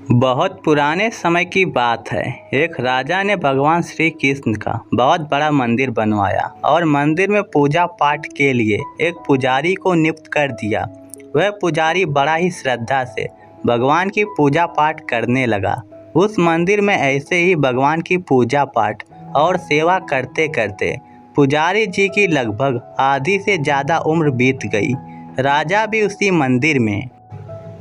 बहुत पुराने समय की बात है। एक राजा ने भगवान श्री कृष्ण का बहुत बड़ा मंदिर बनवाया और मंदिर में पूजा पाठ के लिए एक पुजारी को नियुक्त कर दिया। वह पुजारी बड़ा ही श्रद्धा से भगवान की पूजा पाठ करने लगा। उस मंदिर में ऐसे ही भगवान की पूजा पाठ और सेवा करते करते पुजारी जी की लगभग आधी से ज़्यादा उम्र बीत गई। राजा भी उसी मंदिर में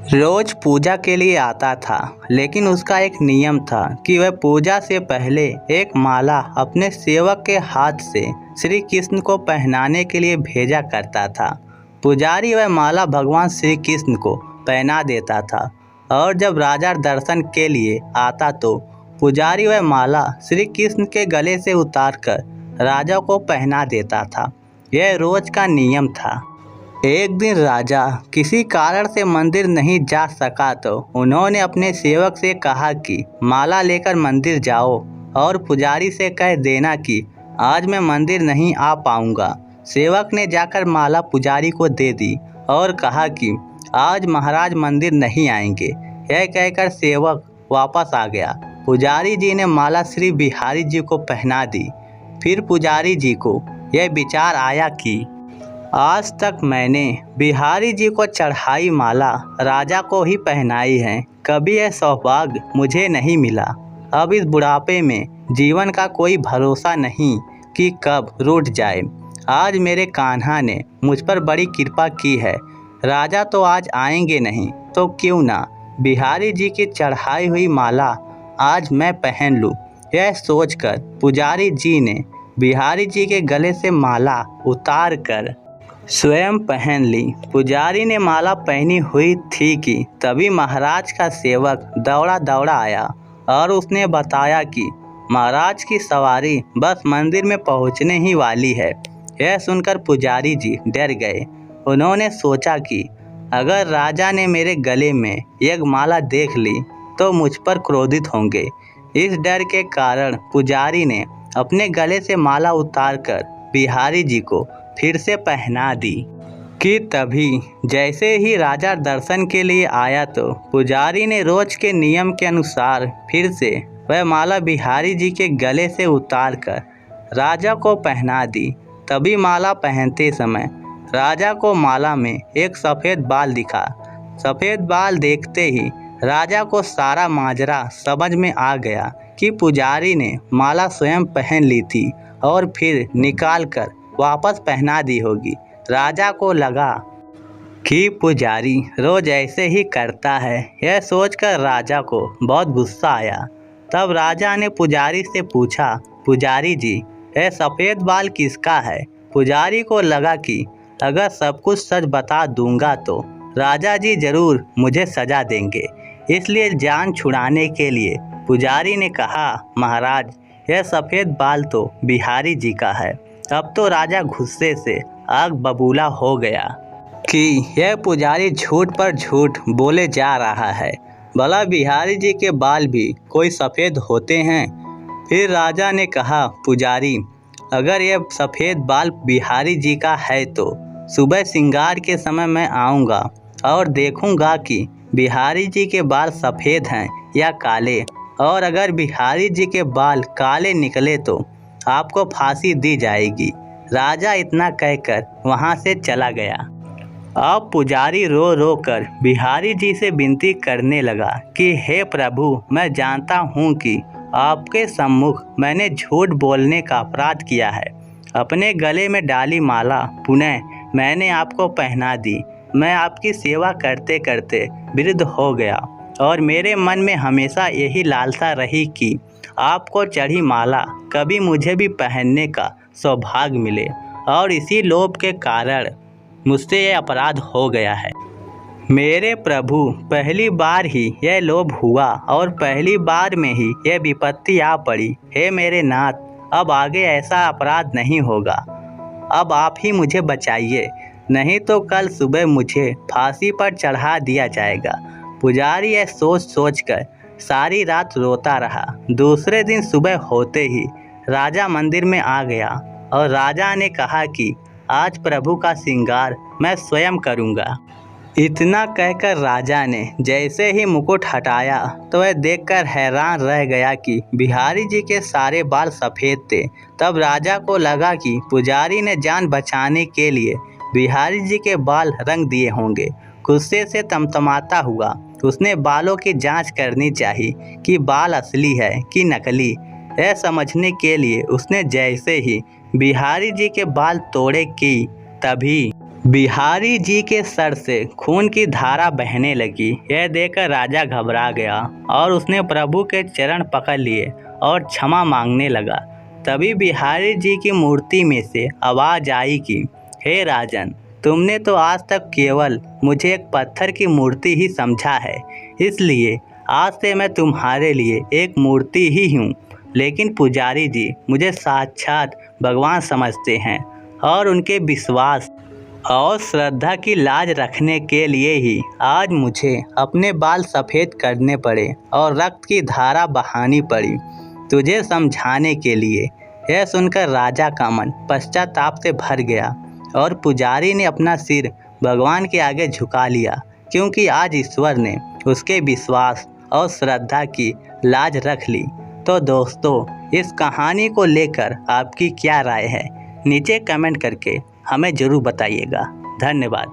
रोज पूजा के लिए आता था, लेकिन उसका एक नियम था कि वह पूजा से पहले एक माला अपने सेवक के हाथ से श्री कृष्ण को पहनाने के लिए भेजा करता था। पुजारी वह माला भगवान श्री कृष्ण को पहना देता था और जब राजा दर्शन के लिए आता तो पुजारी वह माला श्री कृष्ण के गले से उतारकर राजा को पहना देता था। यह रोज का नियम था। एक दिन राजा किसी कारण से मंदिर नहीं जा सका तो उन्होंने अपने सेवक से कहा कि माला लेकर मंदिर जाओ और पुजारी से कह देना कि आज मैं मंदिर नहीं आ पाऊंगा। सेवक ने जाकर माला पुजारी को दे दी और कहा कि आज महाराज मंदिर नहीं आएंगे। यह कहकर सेवक वापस आ गया। पुजारी जी ने माला श्री बिहारी जी को पहना दी। फिर पुजारी जी को यह विचार आया कि आज तक मैंने बिहारी जी को चढ़ाई माला राजा को ही पहनाई है, कभी यह सौभाग्य मुझे नहीं मिला। अब इस बुढ़ापे में जीवन का कोई भरोसा नहीं कि कब रूठ जाए। आज मेरे कान्हा ने मुझ पर बड़ी कृपा की है। राजा तो आज आएंगे नहीं तो क्यों ना बिहारी जी की चढ़ाई हुई माला आज मैं पहन लूँ। यह सोचकर पुजारी जी ने बिहारी जी के गले से माला उतार कर स्वयं पहन ली। पुजारी ने माला पहनी हुई थी कि तभी महाराज का सेवक दौड़ा दौड़ा आया और उसने बताया कि महाराज की सवारी बस मंदिर में पहुंचने ही वाली है। यह सुनकर पुजारी जी डर गए। उन्होंने सोचा कि अगर राजा ने मेरे गले में एक माला देख ली तो मुझ पर क्रोधित होंगे। इस डर के कारण पुजारी ने अपने गले से माला उतारकर बिहारी जी को फिर से पहना दी कि तभी जैसे ही राजा दर्शन के लिए आया तो पुजारी ने रोज के नियम के अनुसार फिर से वह माला बिहारी जी के गले से उतारकर राजा को पहना दी। तभी माला पहनते समय राजा को माला में एक सफ़ेद बाल दिखा। सफ़ेद बाल देखते ही राजा को सारा माजरा समझ में आ गया कि पुजारी ने माला स्वयं पहन ली थी और फिर निकाल कर वापस पहना दी होगी। राजा को लगा कि पुजारी रोज ऐसे ही करता है। यह सोचकर राजा को बहुत गुस्सा आया। तब राजा ने पुजारी से पूछा, पुजारी जी यह सफ़ेद बाल किसका है? पुजारी को लगा कि अगर सब कुछ सच बता दूंगा तो राजा जी जरूर मुझे सजा देंगे। इसलिए जान छुड़ाने के लिए पुजारी ने कहा, महाराज यह सफ़ेद बाल तो बिहारी जी का है। अब तो राजा गुस्से से आग बबूला हो गया कि यह पुजारी झूठ पर झूठ बोले जा रहा है। भला बिहारी जी के बाल भी कोई सफ़ेद होते हैं? फिर राजा ने कहा, पुजारी अगर यह सफ़ेद बाल बिहारी जी का है तो सुबह श्रृंगार के समय मैं आऊँगा और देखूँगा कि बिहारी जी के बाल सफ़ेद हैं या काले, और अगर बिहारी जी के बाल काले निकले तो आपको फांसी दी जाएगी। राजा इतना कहकर वहां से चला गया। अब पुजारी रो रो कर बिहारी जी से विनती करने लगा कि हे प्रभु, मैं जानता हूं कि आपके सम्मुख मैंने झूठ बोलने का अपराध किया है। अपने गले में डाली माला पुनः मैंने आपको पहना दी। मैं आपकी सेवा करते करते वृद्ध हो गया और मेरे मन में हमेशा यही लालसा रही कि आपको चढ़ी माला कभी मुझे भी पहनने का सौभाग्य मिले, और इसी लोभ के कारण मुझसे यह अपराध हो गया है। मेरे प्रभु, पहली बार ही यह लोभ हुआ और पहली बार में ही यह विपत्ति आ पड़ी। हे मेरे नाथ, अब आगे ऐसा अपराध नहीं होगा। अब आप ही मुझे बचाइए, नहीं तो कल सुबह मुझे फांसी पर चढ़ा दिया जाएगा। पुजारी यह सोच सोचकर सारी रात रोता रहा। दूसरे दिन सुबह होते ही राजा मंदिर में आ गया और राजा ने कहा कि आज प्रभु का श्रृंगार मैं स्वयं करूंगा। इतना कहकर राजा ने जैसे ही मुकुट हटाया तो वह देखकर हैरान रह गया कि बिहारी जी के सारे बाल सफ़ेद थे। तब राजा को लगा कि पुजारी ने जान बचाने के लिए बिहारी जी के बाल रंग दिए होंगे। गुस्से से तमतमाता हुआ उसने बालों की जांच करनी चाहिए कि बाल असली है कि नकली। यह समझने के लिए उसने जैसे ही बिहारी जी के बाल तोड़े कि तभी बिहारी जी के सर से खून की धारा बहने लगी। यह देखकर राजा घबरा गया और उसने प्रभु के चरण पकड़ लिए और क्षमा मांगने लगा। तभी बिहारी जी की मूर्ति में से आवाज़ आई कि हे राजन, तुमने तो आज तक केवल मुझे एक पत्थर की मूर्ति ही समझा है, इसलिए आज से मैं तुम्हारे लिए एक मूर्ति ही हूँ। लेकिन पुजारी जी मुझे साक्षात भगवान समझते हैं और उनके विश्वास और श्रद्धा की लाज रखने के लिए ही आज मुझे अपने बाल सफ़ेद करने पड़े और रक्त की धारा बहानी पड़ी तुझे समझाने के लिए। यह सुनकर राजा का मन पश्चाताप से भर गया और पुजारी ने अपना सिर भगवान के आगे झुका लिया, क्योंकि आज ईश्वर ने उसके विश्वास और श्रद्धा की लाज रख ली। तो दोस्तों, इस कहानी को लेकर आपकी क्या राय है, नीचे कमेंट करके हमें ज़रूर बताइएगा। धन्यवाद।